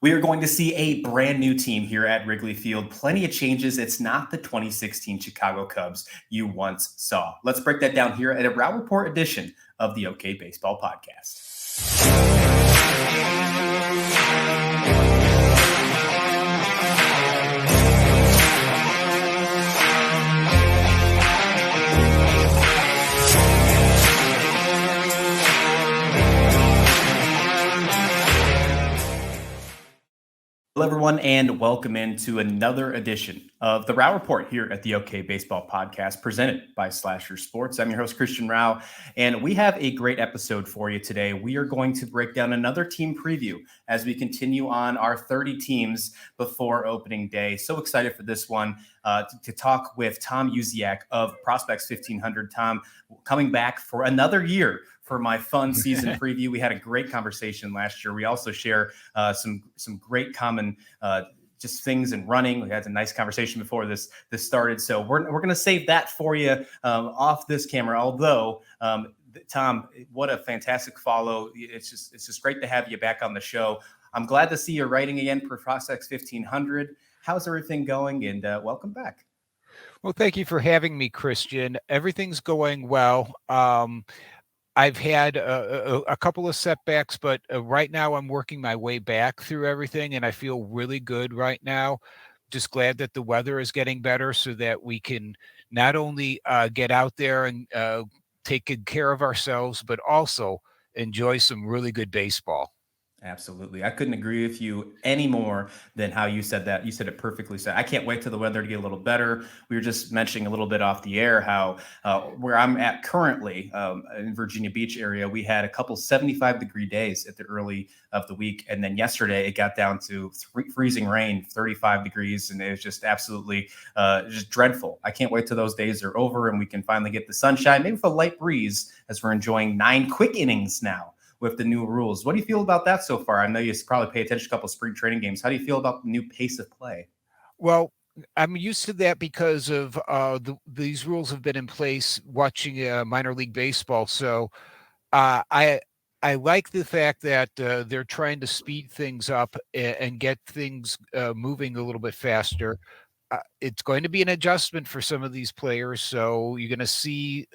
We are going to see a brand new team here at Wrigley Field. Plenty of changes. It's not the 2016 Chicago Cubs you once saw. Let's break that down here at a Route Report edition of the OK Baseball Podcast. Hello, everyone, and welcome into another edition of the Route Report here at the OK Baseball Podcast, presented by Slasher Sports. I'm your host, Christian Rao, and we have a great episode for you today. We are going to break down another team preview as we continue on our 30 teams before opening day. So excited for this one to talk with Tom Uziak of Prospects 1500. Tom, coming back for another year for my fun season preview. We had a great conversation last year. We also share some great common just things in running. We had a nice conversation before this started. So we're going to save that for you off this camera. Although, Tom, what a fantastic follow. It's just great to have you back on the show. I'm glad to see you writing again for Prospects 1500. How's everything going? And welcome back. Well, thank you for having me, Christian. Everything's going well. I've had a couple of setbacks, but right now I'm working my way back through everything, and I feel really good right now. Just glad that the weather is getting better so that we can not only get out there and take good care of ourselves, but also enjoy some really good baseball. Absolutely. I couldn't agree with you any more than how you said that. You said it perfectly. So I can't wait till the weather to get a little better. We were just mentioning a little bit off the air how where I'm at currently in Virginia Beach area, we had a couple 75-degree days at the early of the week. And then yesterday it got down to freezing rain, 35 degrees. And it was just absolutely just dreadful. I can't wait till those days are over and we can finally get the sunshine, maybe with a light breeze as we're enjoying 9 quick innings now with the new rules. What do you feel about that so far? I know you probably pay attention to a couple of spring training games. How do you feel about the new pace of play? Well, I'm used to that because of these rules have been in place watching minor league baseball. So I like the fact that they're trying to speed things up and get things moving a little bit faster. It's going to be an adjustment for some of these players. So you're going to see,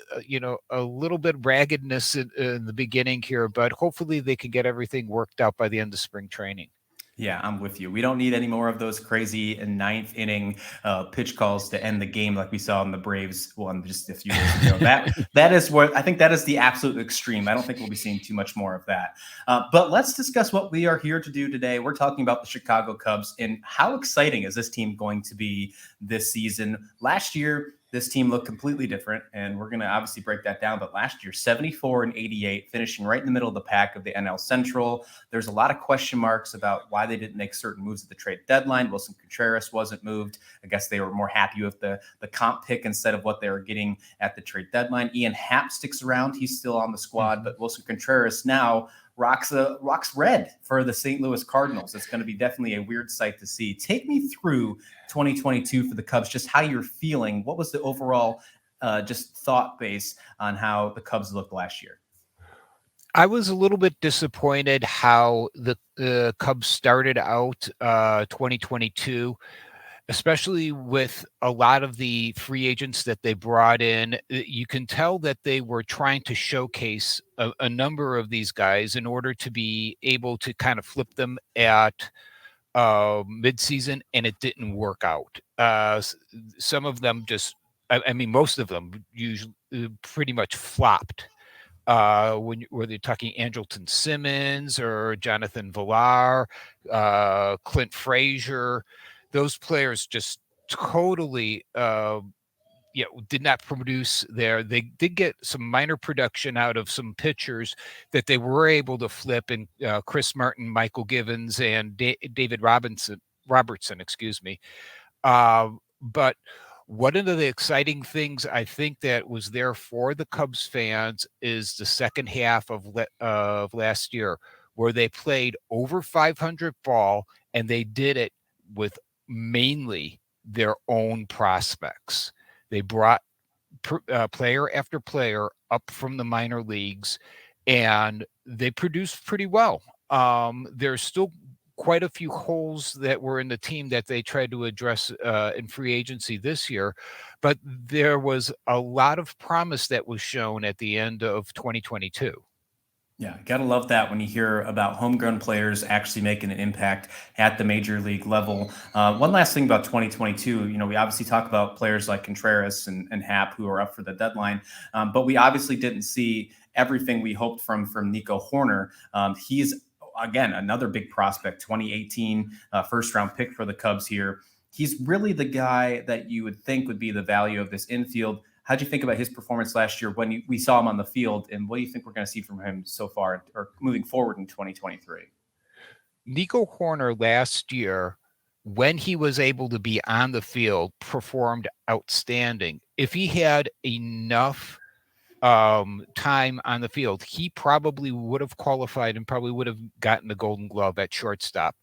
a little bit raggedness in the beginning here, but hopefully they can get everything worked out by the end of spring training. Yeah, I'm with you. We don't need any more of those crazy ninth inning pitch calls to end the game like we saw in the Braves one just a few days ago. That is what I think that is the absolute extreme. I don't think we'll be seeing too much more of that. But let's discuss what we are here to do today. We're talking about the Chicago Cubs and how exciting is this team going to be this season. Last year, this team looked completely different, and we're going to obviously break that down. But last year, 74-88, finishing right in the middle of the pack of the NL Central. There's a lot of question marks about why they didn't make certain moves at the trade deadline. Wilson Contreras wasn't moved. I guess they were more happy with the comp pick instead of what they were getting at the trade deadline. Ian Happ sticks around. He's still on the squad, but Wilson Contreras now rocks red for the St. Louis Cardinals. It's going to be definitely a weird sight to see. Take me through 2022 for the Cubs, just how you're feeling. What was the overall just thought base on how the Cubs looked last year? I was a little bit disappointed how the Cubs started out 2022, especially with a lot of the free agents that they brought in. You can tell that they were trying to showcase a number of these guys in order to be able to kind of flip them at midseason, and it didn't work out. Some of them most of them usually pretty much flopped. Were they talking Andrelton Simmons or Jonathan Villar, Clint Frazier? Those players just totally did not produce there. They did get some minor production out of some pitchers that they were able to flip in Chris Martin, Michael Givens, and David Robertson, excuse me. But one of the exciting things I think that was there for the Cubs fans is the second half of last year, where they played over 500 ball, and they did it with mainly their own prospects. They brought player after player up from the minor leagues, and they produced pretty well. There's still quite a few holes that were in the team that they tried to address in free agency this year, but there was a lot of promise that was shown at the end of 2022. Yeah, gotta love that when you hear about homegrown players actually making an impact at the major league level. One last thing about 2022, we obviously talk about players like Contreras and Hap who are up for the deadline, but we obviously didn't see everything we hoped from Nico Horner. He's again another big prospect, 2018 first round pick for the Cubs here. He's really the guy that you would think would be the value of this infield. How'd you think about his performance last year when we saw him on the field, and what do you think we're going to see from him so far or moving forward in 2023? Nico Horner last year, when he was able to be on the field, performed outstanding. If he had enough time on the field, he probably would have qualified and probably would have gotten the Golden Glove at shortstop.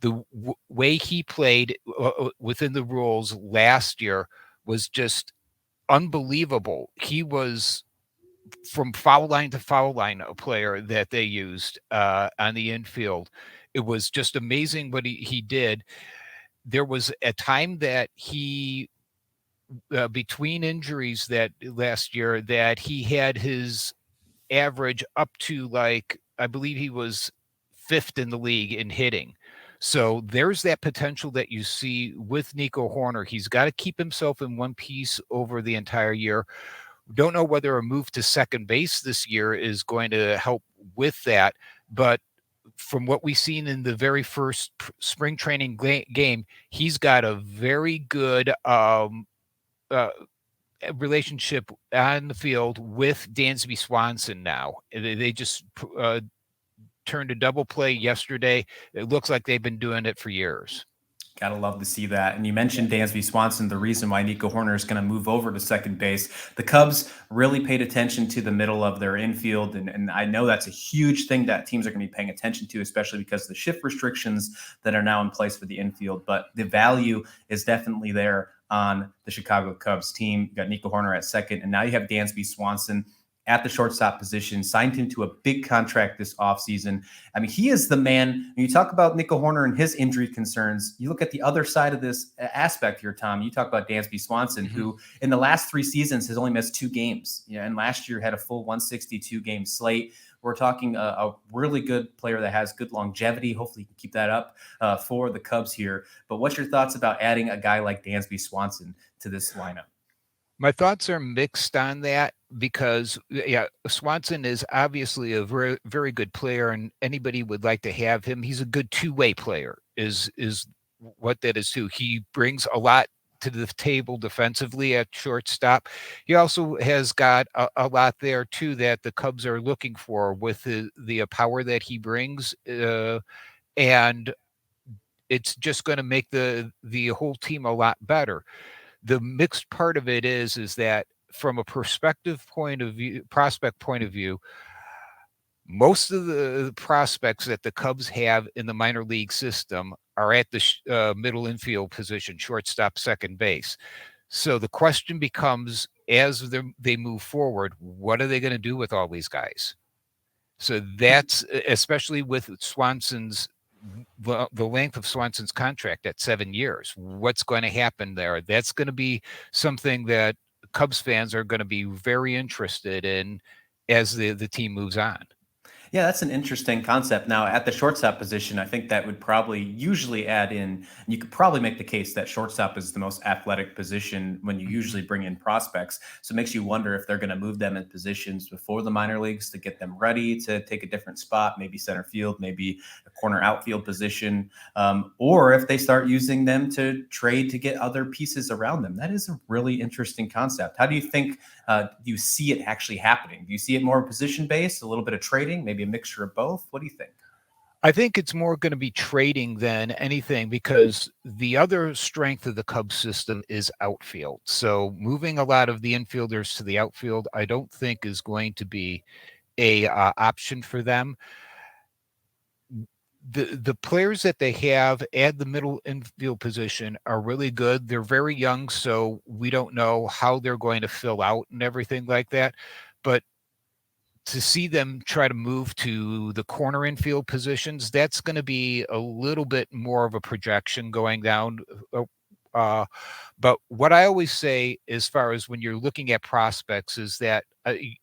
The way he played within the rules last year was just unbelievable. He was from foul line to foul line a player that they used on the infield. It was just amazing what he did. There was a time that he between injuries that last year that he had his average up to, like, I believe he was fifth in the league in hitting. So there's that potential that you see with Nico Horner. He's got to keep himself in one piece over the entire year. Don't know whether a move to second base this year is going to help with that, but from what we've seen in the very first spring training game, he's got a very good uh, relationship on the field with Dansby Swanson now. They just turned a double play yesterday. It looks like they've been doing it for years. Gotta love to see that. And you mentioned Dansby Swanson, the reason why Nico Horner is going to move over to second base. The Cubs really paid attention to the middle of their infield. And I know that's a huge thing that teams are going to be paying attention to, especially because of the shift restrictions that are now in place for the infield. But the value is definitely there on the Chicago Cubs team. You got Nico Horner at second, and now you have Dansby Swanson at the shortstop position, signed him to a big contract this offseason. I mean, he is the man. When you talk about Nico Horner and his injury concerns, you look at the other side of this aspect here, Tom. You talk about Dansby Swanson, who in the last 3 seasons has only missed 2 games. And last year had a full 162 game slate. We're talking a really good player that has good longevity. Hopefully, he can keep that up for the Cubs here. But what's your thoughts about adding a guy like Dansby Swanson to this lineup? My thoughts are mixed on that because, yeah, Swanson is obviously a very, very good player, and anybody would like to have him. He's a good two-way player, is what that is too. He brings a lot to the table defensively at shortstop. He also has got a lot there too that the Cubs are looking for with the power that he brings, and it's just going to make the whole team a lot better. The mixed part of it is that from a prospect point of view, most of the prospects that the Cubs have in the minor league system are at the middle infield position, shortstop, second base. So the question becomes, as they move forward, what are they going to do with all these guys? So that's especially with Swanson's the length of Swanson's contract at 7 years. What's going to happen there? That's going to be something that Cubs fans are going to be very interested in as the team moves on. Yeah, that's an interesting concept. Now, at the shortstop position, I think that would probably usually add in, you could probably make the case that shortstop is the most athletic position when you usually bring in prospects. So it makes you wonder if they're going to move them in positions before the minor leagues to get them ready to take a different spot, maybe center field, maybe a corner outfield position, or if they start using them to trade to get other pieces around them. That is a really interesting concept. How do you think do you see it actually happening? Do you see it more position based, a little bit of trading, maybe a mixture of both? What do you think? I think it's more going to be trading than anything because the other strength of the Cubs system is outfield. So moving a lot of the infielders to the outfield, I don't think is going to be a option for them. The players that they have at the middle infield position are really good. They're very young, so we don't know how they're going to fill out and everything like that. But to see them try to move to the corner infield positions, that's going to be a little bit more of a projection going down. Uh, uh, but what I always say, as far as when you're looking at prospects, is that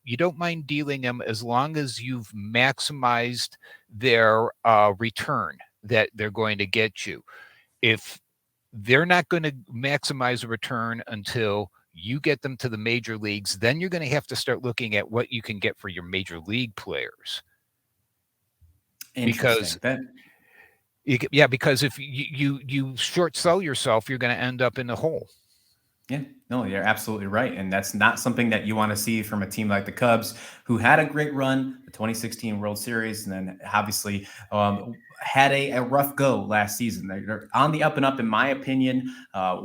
you don't mind dealing them as long as you've maximized their return that they're going to get you. If they're not going to maximize a return until you get them to the major leagues, then you're going to have to start looking at what you can get for your major league players. Interesting. Because if you short sell yourself, you're going to end up in the hole. Yeah, no, you're absolutely right. And that's not something that you want to see from a team like the Cubs, who had a great run, the 2016 World Series, and then obviously had a rough go last season. They're on the up and up, in my opinion,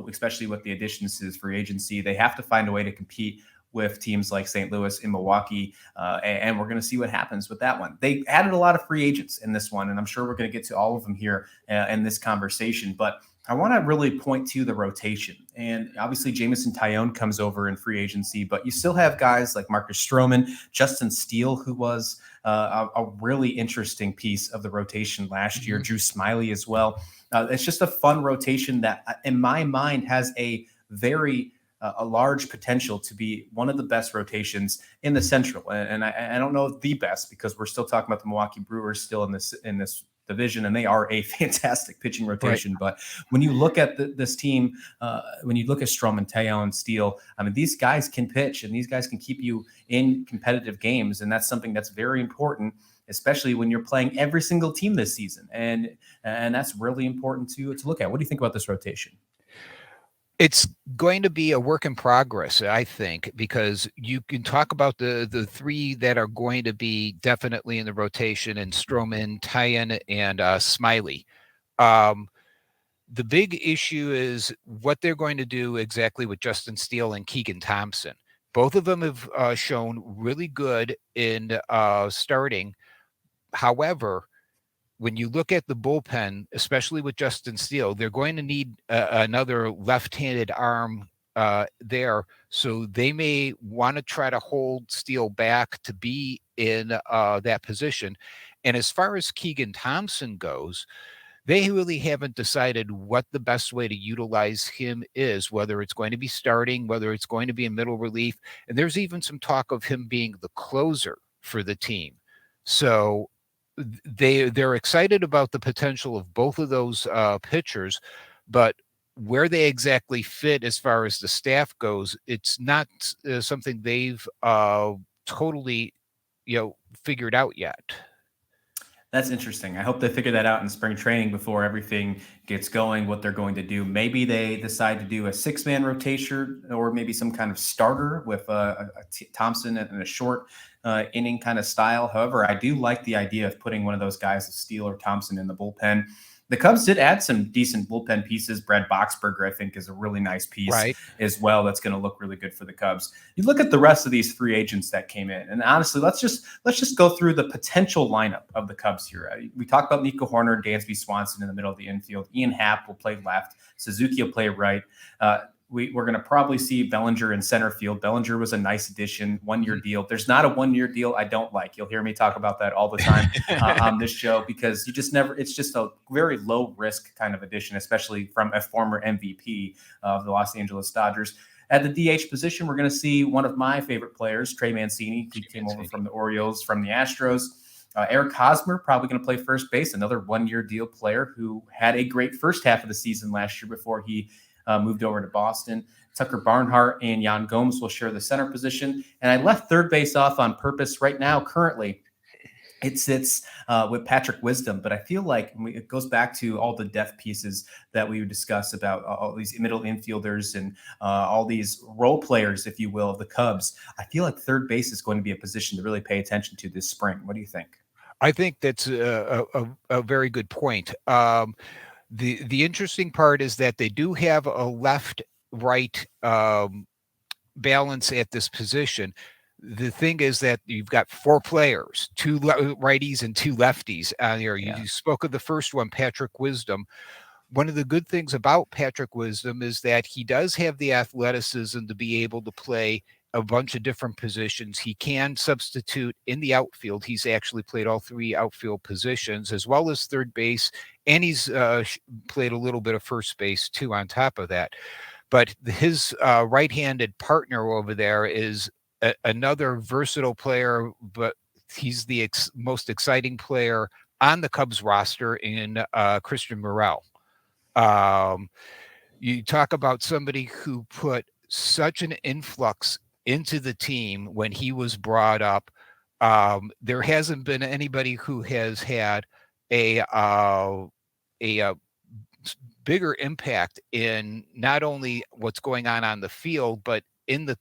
especially with the additions to this free agency. They have to find a way to compete with teams like St. Louis and Milwaukee, and we're going to see what happens with that one. They added a lot of free agents in this one, and I'm sure we're going to get to all of them here in this conversation. But I want to really point to the rotation. And obviously, Jameson Taillon comes over in free agency, but you still have guys like Marcus Stroman, Justin Steele, who was a really interesting piece of the rotation last year, Drew Smiley as well. It's just a fun rotation that, in my mind, has a large potential to be one of the best rotations in the Central. And I don't know the best, because we're still talking about the Milwaukee Brewers still in this division, and they are a fantastic pitching rotation. Right. But when you look at this team, when you look at Stroman, Taillon, Steele, I mean, these guys can pitch, and these guys can keep you in competitive games, and that's something that's very important, especially when you're playing every single team this season, and that's really important to look at. What do you think about this rotation? It's going to be a work in progress, I think, because you can talk about the three that are going to be definitely in the rotation, and Stroman, Taillon, and Smiley. The big issue is what they're going to do exactly with Justin Steele and Keegan Thompson. Both of them have shown really good in starting. However, when you look at the bullpen, especially with Justin Steele, they're going to need another left-handed arm there. So they may want to try to hold Steele back to be in that position. And as far as Keegan Thompson goes, they really haven't decided what the best way to utilize him is, whether it's going to be starting, whether it's going to be in middle relief. And there's even some talk of him being the closer for the team. So they're excited about the potential of both of those pitchers, but where they exactly fit as far as the staff goes, it's not something they've totally figured out yet. That's interesting. I hope they figure that out in spring training before everything gets going, what they're going to do. Maybe they decide to do a 6-man rotation, or maybe some kind of starter with Thompson in a short inning kind of style. However, I do like the idea of putting one of those guys, Steele or Thompson, in the bullpen. The Cubs did add some decent bullpen pieces. Brad Boxberger, I think, is a really nice piece as well. That's going to look really good for the Cubs. You look at the rest of these free agents that came in, and honestly, let's just go through the potential lineup of the Cubs here. We talked about Nico Horner, Dansby Swanson in the middle of the infield. Ian Happ will play left. Suzuki will play right. We're going to probably see Bellinger in center field. Bellinger was a nice addition, 1-year deal. There's not a 1-year deal I don't like. You'll hear me talk about that all the time on this show, because you just never, it's just a very low risk kind of addition, especially from a former MVP of the Los Angeles Dodgers. At the DH position, we're going to see one of my favorite players, Trey Mancini, who came over from the Orioles, from the Astros. Eric Hosmer, probably going to play first base, another 1-year deal player who had a great first half of the season last year before he moved over to Boston. Tucker Barnhart and Yan Gomes will share the center position. And I left third base off on purpose. Right now, currently, it sits with Patrick Wisdom, but I feel like it goes back to all the depth pieces that we would discuss about all these middle infielders and all these role players, if you will, of the Cubs. I feel like third base is going to be a position to really pay attention to this spring. What do you think? I think that's a very good point. The interesting part is that they do have a left-right balance at this position. The thing is that you've got 4 players, 2 righties and 2 lefties on here. You spoke of the first one, Patrick Wisdom. One of the good things about Patrick Wisdom is that he does have the athleticism to be able to play a bunch of different positions. He can substitute in the outfield. He's actually played all three outfield positions as well as third base, and he's played a little bit of first base too on top of that. But his right-handed partner over there is another versatile player, but he's the most exciting player on the Cubs roster in Christian Morel. You talk about somebody who put such an influx into the team when he was brought up. There hasn't been anybody who has had a bigger impact in not only what's going on the field, but in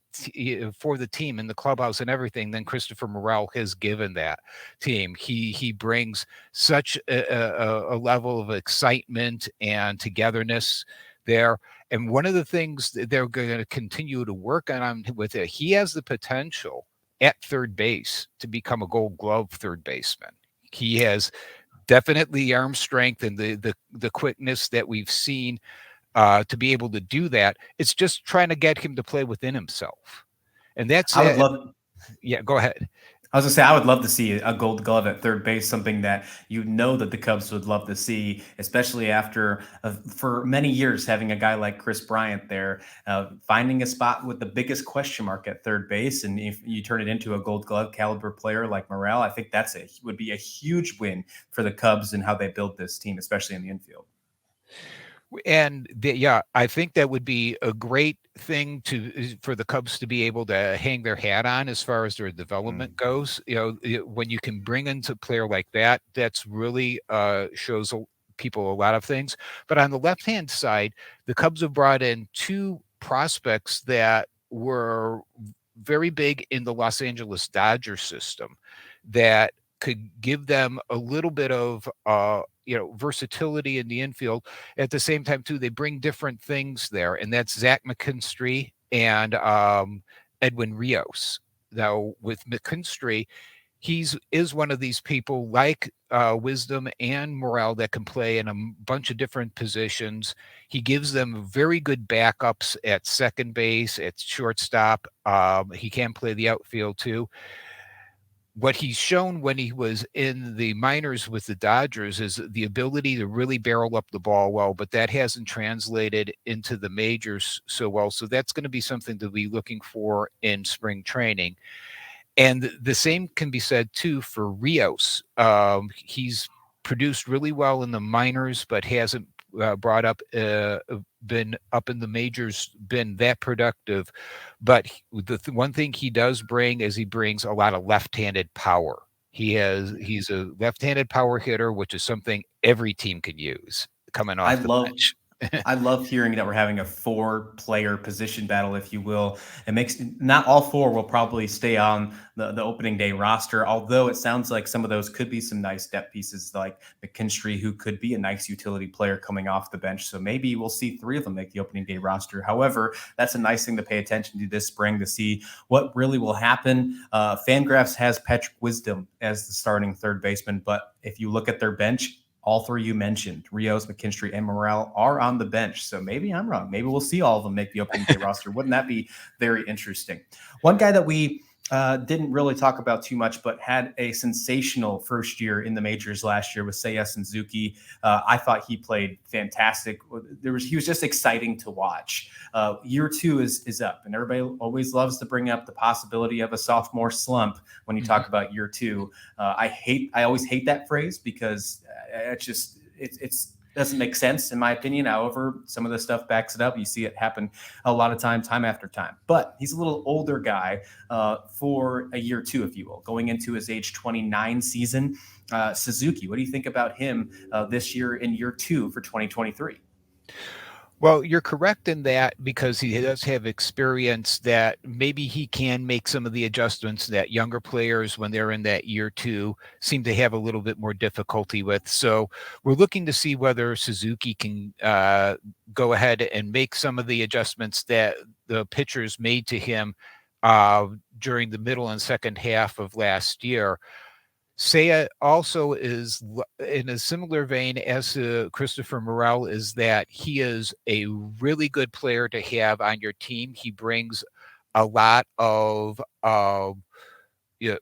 for the team in the clubhouse and everything than Christopher Morel has given that team. He brings such a level of excitement and togetherness there. And one of the things that they're going to continue to work on with it, he has the potential at third base to become a Gold Glove third baseman. He has definitely arm strength and the quickness that we've seen to be able to do that. It's just trying to get him to play within himself. And that's I would love. Yeah, go ahead. I was gonna say I would love to see a Gold Glove at third base, something that that the Cubs would love to see, especially after for many years having a guy like Chris Bryant there, finding a spot with the biggest question mark at third base, and if you turn it into a Gold Glove caliber player like Morel, I think would be a huge win for the Cubs and how they build this team, especially in the infield. And I think that would be a great thing for the Cubs to be able to hang their hat on as far as their development goes. When you can bring into a player like that, that's really shows people a lot of things. But on the left-hand side, the Cubs have brought in two prospects that were very big in the Los Angeles Dodgers system that could give them a little bit of versatility in the infield. At the same time, too, they bring different things there, and that's Zach McKinstry and Edwin Rios. Now, with McKinstry, is one of these people like Wisdom and Morel that can play in a bunch of different positions. He gives them very good backups at second base, at shortstop. He can play the outfield too. What he's shown when he was in the minors with the Dodgers is the ability to really barrel up the ball well, but that hasn't translated into the majors so well. So that's going to be something to be looking for in spring training. And the same can be said too for Rios. He's produced really well in the minors, but hasn't been up in the majors, been that productive. But the one thing he does bring is he brings a lot of left-handed power. He's a left-handed power hitter, which is something every team can use coming off the bench. I love hearing that we're having a 4-player position battle, if you will. It makes not all 4 will probably stay on the opening day roster, although it sounds like some of those could be some nice depth pieces like McKinstry, who could be a nice utility player coming off the bench. So maybe we'll see 3 of them make the opening day roster. However, that's a nice thing to pay attention to this spring to see what really will happen. Fangraphs has Patrick Wisdom as the starting third baseman, but if you look at their bench, all 3 you mentioned, Rios, McKinstry, and Morel, are on the bench. So maybe I'm wrong. Maybe we'll see all of them make the opening day roster. Wouldn't that be very interesting? One guy that we didn't really talk about too much, but had a sensational first year in the majors last year was Seiya Suzuki. I thought he played fantastic. He was just exciting to watch. Year 2 is up, and everybody always loves to bring up the possibility of a sophomore slump when you talk about year 2. I always hate that phrase because it's doesn't make sense in my opinion. However, some of the stuff backs it up. You see it happen a lot of time after time. But he's a little older guy for a year 2, if you will, going into his age 29 season. Suzuki, what do you think about him this year in year 2 for 2023? Well, you're correct in that because he does have experience that maybe he can make some of the adjustments that younger players, when they're in that year 2, seem to have a little bit more difficulty with. So we're looking to see whether Suzuki can go ahead and make some of the adjustments that the pitchers made to him during the middle and second half of last year. Seiya also is in a similar vein as Christopher Morel, is that he is a really good player to have on your team. He brings a lot of yeah,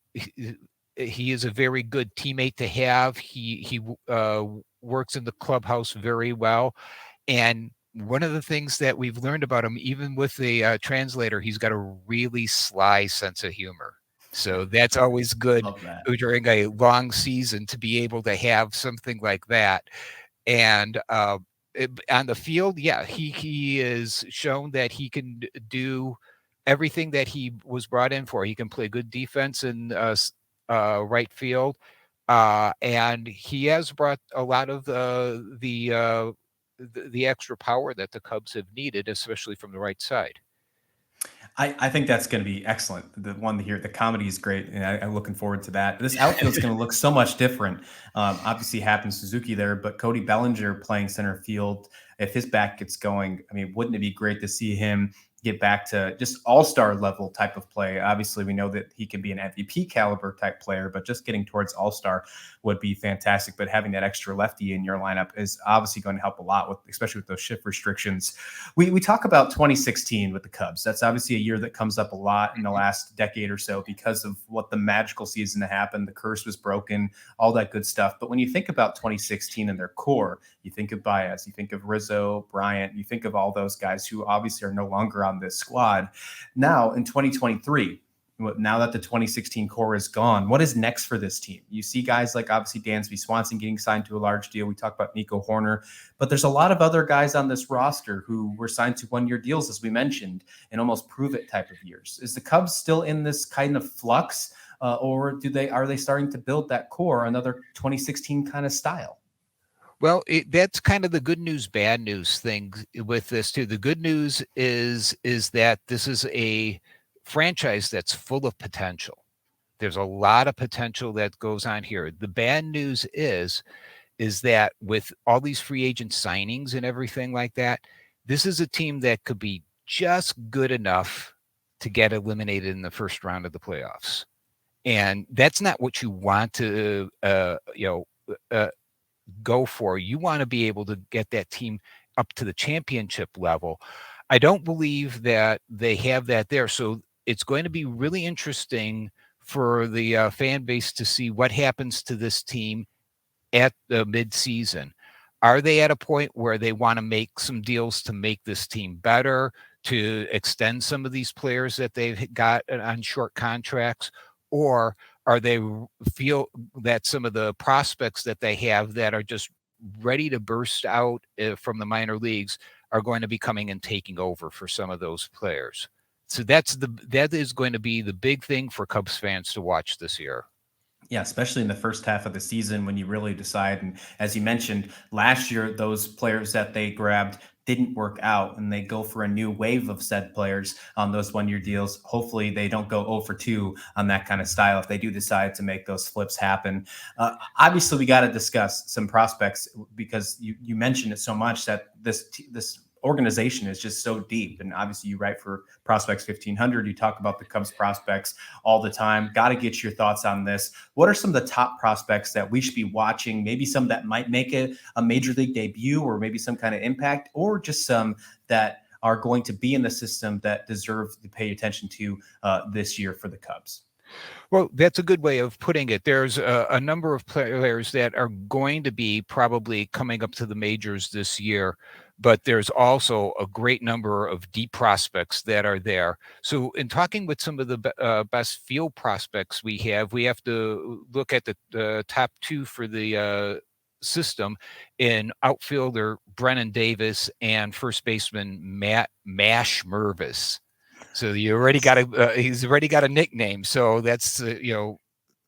he is a very good teammate to have. He works in the clubhouse very well, and one of the things that we've learned about him, even with the translator, he's got a really sly sense of humor. So that's always good Love that. during a long season to be able to have something like that. And on the field, yeah, he is shown that he can do everything that he was brought in for. He can play good defense in right field, and he has brought a lot of the extra power that the Cubs have needed, especially from the right side. I think that's going to be excellent. The one here, the comedy is great, and I'm looking forward to that. This outfield's going to look so much different. Obviously, Happen Suzuki there, but Cody Bellinger playing center field. If his back gets going, I mean, wouldn't it be great to see him get back to just all-star level type of play? Obviously, we know that he can be an MVP caliber type player, but just getting towards all-star would be fantastic. But having that extra lefty in your lineup is obviously going to help a lot with, especially with those shift restrictions. We talk about 2016 with the Cubs. That's obviously a year that comes up a lot in the last decade or so because of what the magical season that happened. The curse was broken, all that good stuff. But when you think about 2016 and their core, you think of Baez, you think of Rizzo, Bryant, you think of all those guys who obviously are no longer on this squad. Now in 2023, now that the 2016 core is gone, what is next for this team? You see guys like obviously Dansby Swanson getting signed to a large deal. We talked about Nico Horner, but there's a lot of other guys on this roster who were signed to one-year deals, as we mentioned, and almost prove it type of years. Is the Cubs still in this kind of flux, or are they starting to build that core, another 2016 kind of style? Well, that's kind of the good news, bad news thing with this too. The good news is that this is a franchise that's full of potential. There's a lot of potential that goes on here. The bad news is that with all these free agent signings and everything like that, this is a team that could be just good enough to get eliminated in the first round of the playoffs. And that's not what you want to, go for. You want to be able to get that team up to the championship level. I don't believe that they have that there. So it's going to be really interesting for the fan base to see what happens to this team at the midseason. Are they at a point where they want to make some deals to make this team better, to extend some of these players that they've got on short contracts? Or are they feel that some of the prospects that they have that are just ready to burst out from the minor leagues are going to be coming and taking over for some of those players? So that is going to be the big thing for Cubs fans to watch this year. Yeah, especially in the first half of the season when you really decide. And as you mentioned, last year, those players that they grabbed didn't work out and they go for a new wave of said players on those 1-year deals. Hopefully they don't go 0 for 2 on that kind of style if they do decide to make those flips happen. Obviously, we got to discuss some prospects because you mentioned it so much that this organization is just so deep. And obviously you write for Prospects 1500. You talk about the Cubs prospects all the time. Got to get your thoughts on this. What are some of the top prospects that we should be watching? Maybe some that might make a major league debut or maybe some kind of impact, or just some that are going to be in the system that deserve to pay attention to this year for the Cubs? Well, that's a good way of putting it. There's a number of players that are going to be probably coming up to the majors this year, but there's also a great number of deep prospects that are there. So, in talking with some of the best field prospects we have to look at the top two for the system in outfielder Brennan Davis and first baseman Matt Mash Mervis. So you already got he's already got a nickname. So that's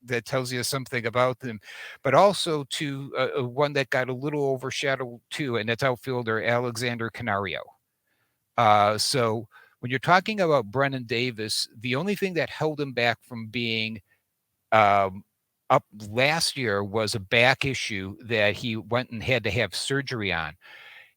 that tells you something about them. But also to one that got a little overshadowed too, and that's outfielder Alexander Canario. So when you're talking about Brennan Davis, the only thing that held him back from being up last year was a back issue that he went and had to have surgery on.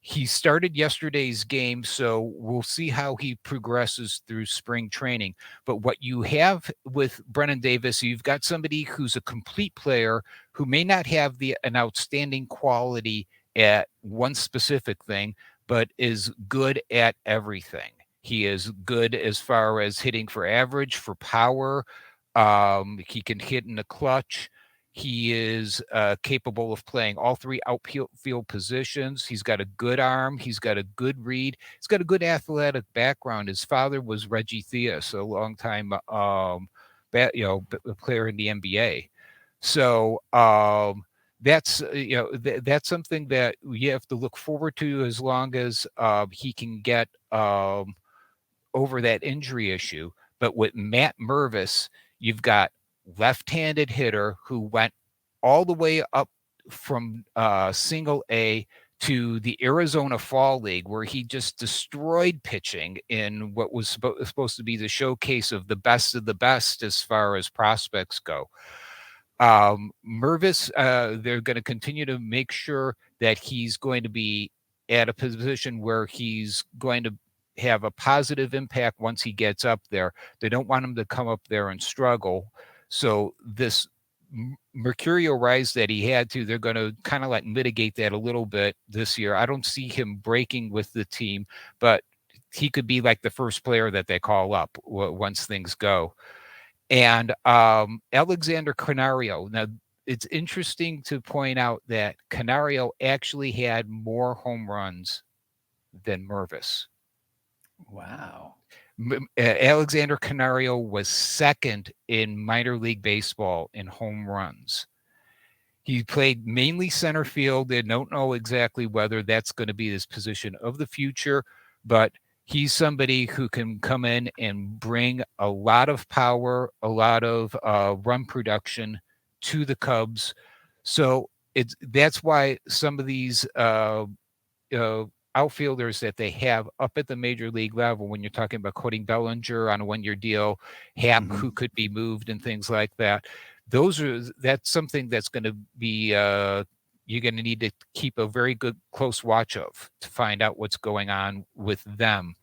He started yesterday's game, so we'll see how he progresses through spring training. But what you have with Brennan Davis, you've got somebody who's a complete player who may not have an outstanding quality at one specific thing, but is good at everything. He is good as far as hitting for average, for power. He can hit in the clutch. He is capable of playing all three outfield positions. He's got a good arm. He's got a good read. He's got a good athletic background. His father was Reggie Theus, a long time player in the NBA. So that's that's something that you have to look forward to as long as he can get over that injury issue. But with Matt Mervis, you've got left-handed hitter who went all the way up from single A to the Arizona Fall League, where he just destroyed pitching in what was supposed to be the showcase of the best as far as prospects go. Mervis, they're going to continue to make sure that he's going to be at a position where he's going to have a positive impact once he gets up there. They don't want him to come up there and struggle. So this mercurial rise that he had to, they're going to kind of like mitigate that a little bit this year. I don't see him breaking with the team, but he could be like the first player that they call up once things go. And Alexander Canario. Now, it's interesting to point out that Canario actually had more home runs than Mervis. Wow. Alexander Canario was second in minor league baseball in home runs. He played mainly center field. They don't know exactly whether that's going to be his position of the future, but he's somebody who can come in and bring a lot of power, a lot of run production to the Cubs. So that's why some of these outfielders that they have up at the major league level, when you're talking about Cody Bellinger on a one-year deal, Happ, who could be moved and things like that, that's something that's going to be you're going to need to keep a very good close watch of to find out what's going on with them.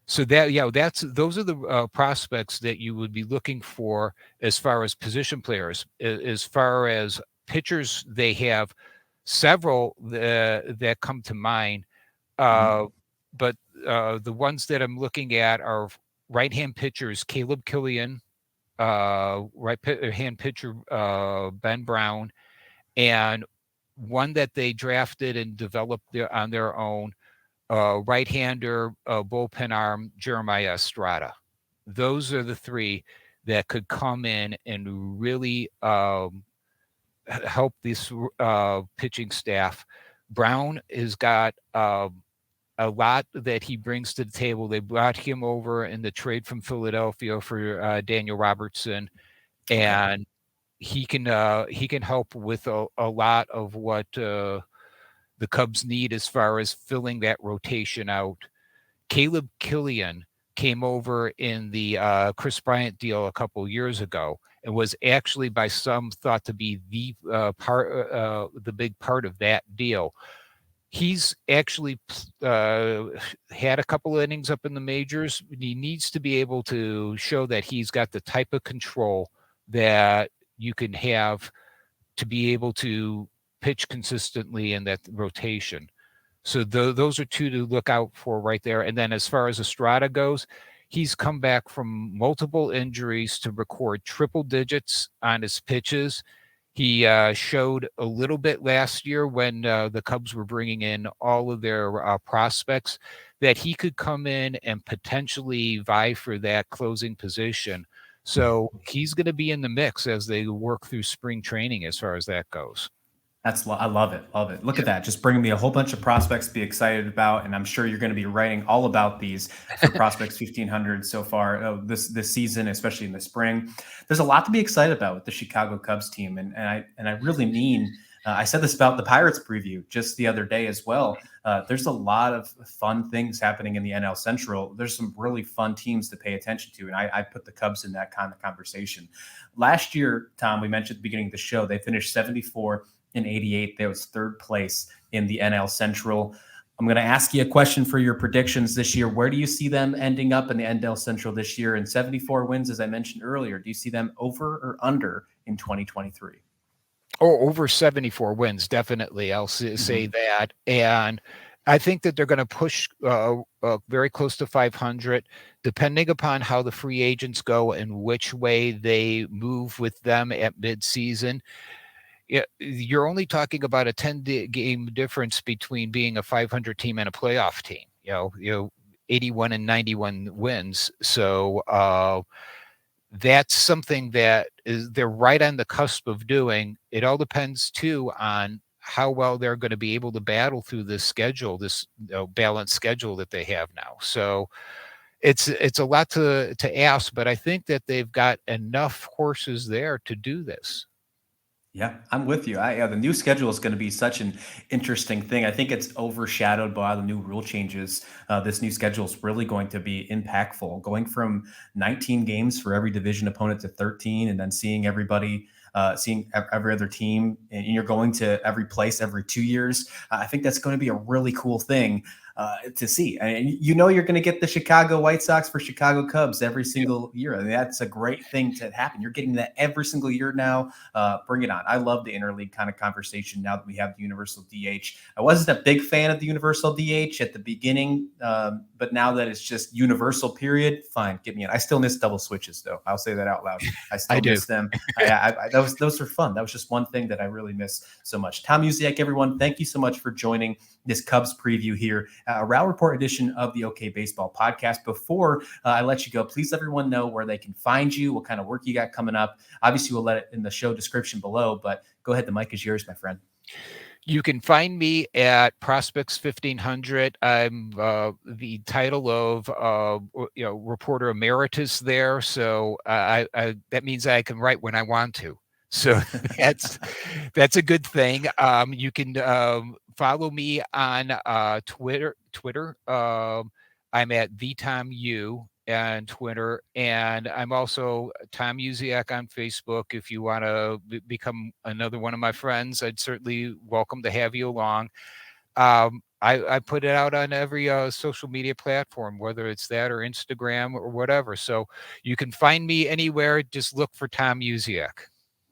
So those are the prospects that you would be looking for as far as position players. As far as pitchers, they have several that come to mind. But the ones that I'm looking at are right-hand pitchers, Caleb Killian, right-hand pitcher, Ben Brown, and one that they drafted and developed on their own, right-hander, bullpen arm, Jeremiah Estrada. Those are the three that could come in and really help this pitching staff. Brown has got a lot that he brings to the table. They brought him over in the trade from Philadelphia for Daniel Robertson, and he can help with a lot of what the Cubs need as far as filling that rotation out. Caleb Killian came over in the Chris Bryant deal a couple years ago and was actually by some thought to be the big part of that deal. He's actually had a couple of innings up in the majors. He needs to be able to show that he's got the type of control that you can have to be able to pitch consistently in that rotation. So those are two to look out for right there. And then as far as Estrada goes, he's come back from multiple injuries to record triple digits on his pitches. He showed a little bit last year when the Cubs were bringing in all of their prospects that he could come in and potentially vie for that closing position. So he's going to be in the mix as they work through spring training as far as that goes. I love it. Love it. Look at that. Just bringing me a whole bunch of prospects to be excited about. And I'm sure you're going to be writing all about these for Prospects 1500 so far this season, especially in the spring. There's a lot to be excited about with the Chicago Cubs team. And I really mean, I said this about the Pirates preview just the other day as well. There's a lot of fun things happening in the NL Central. There's some really fun teams to pay attention to. And I put the Cubs in that kind of conversation. Last year, Tom, we mentioned at the beginning of the show, they finished 74 and 88. That was third place in the NL Central. I'm going to ask you a question for your predictions this year. Where do you see them ending up in the NL Central this year? And 74 wins, as I mentioned earlier, do you see them over or under in 2023? Oh, over 74 wins, definitely. I'll say that. And I think that they're going to push very close to 500, depending upon how the free agents go and which way they move with them at midseason. You're only talking about a 10-game difference between being a 500 team and a playoff team. 81 and 91 wins. So that's something that they're right on the cusp of doing. It all depends too on how well they're going to be able to battle through this schedule, this balanced schedule that they have now. So it's a lot to ask, but I think that they've got enough horses there to do this. Yeah, I'm with you. The new schedule is going to be such an interesting thing. I think it's overshadowed by the new rule changes. This new schedule is really going to be impactful, going from 19 games for every division opponent to 13, and then seeing everybody, seeing every other team, and you're going to every place every 2 years. I think that's going to be a really cool thing to see. And you're going to get the Chicago White Sox for Chicago Cubs every single year. I mean, that's a great thing to happen. You're getting that every single year now. Bring it on. I love the interleague kind of conversation now that we have the universal DH. I wasn't a big fan of the universal DH at the beginning, but now that it's just universal period, fine, get me in. I still miss double switches, though. I'll say that out loud. I still miss them. Those are fun. That was just one thing that I really miss so much. Tom Musiak, everyone, thank you so much for joining this Cubs preview here, a Row Report edition of the OK Baseball podcast. Before I let you go, please let everyone know where they can find you, what kind of work you got coming up. Obviously, we'll let it in the show description below, but go ahead. The mic is yours, my friend. You can find me at Prospects 1500. I'm the title of reporter emeritus there, so that means I can write when I want to. So that's a good thing. You can follow me on Twitter. I'm at TheTomU and Twitter, and I'm also Tom Musiak on Facebook. If you want to become another one of my friends, I'd certainly welcome to have you along. I put it out on every social media platform, whether it's that or Instagram or whatever. So you can find me anywhere. Just look for Tom Musiak.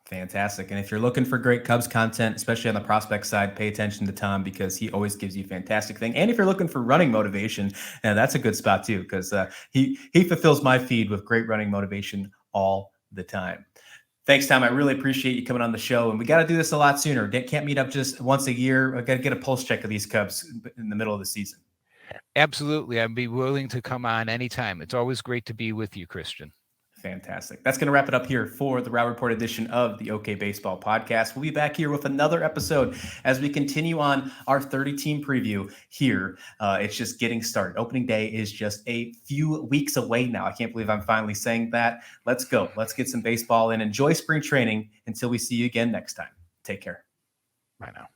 Fantastic. And if you're looking for great Cubs content, especially on the prospect side, pay attention to Tom because he always gives you fantastic thing. And if you're looking for running motivation, that's a good spot too, because he fulfills my feed with great running motivation all the time. Thanks, Tom. I really appreciate you coming on the show. And we got to do this a lot sooner. Can't meet up just once a year. I got to get a pulse check of these Cubs in the middle of the season. Absolutely. I'd be willing to come on anytime. It's always great to be with you, Christian. Fantastic. That's going to wrap it up here for the Row Report edition of the OK Baseball podcast. We'll be back here with another episode as we continue on our 30-team preview here. It's just getting started. Opening day is just a few weeks away now. I can't believe I'm finally saying that. Let's go. Let's get some baseball and enjoy spring training until we see you again next time. Take care. Bye now.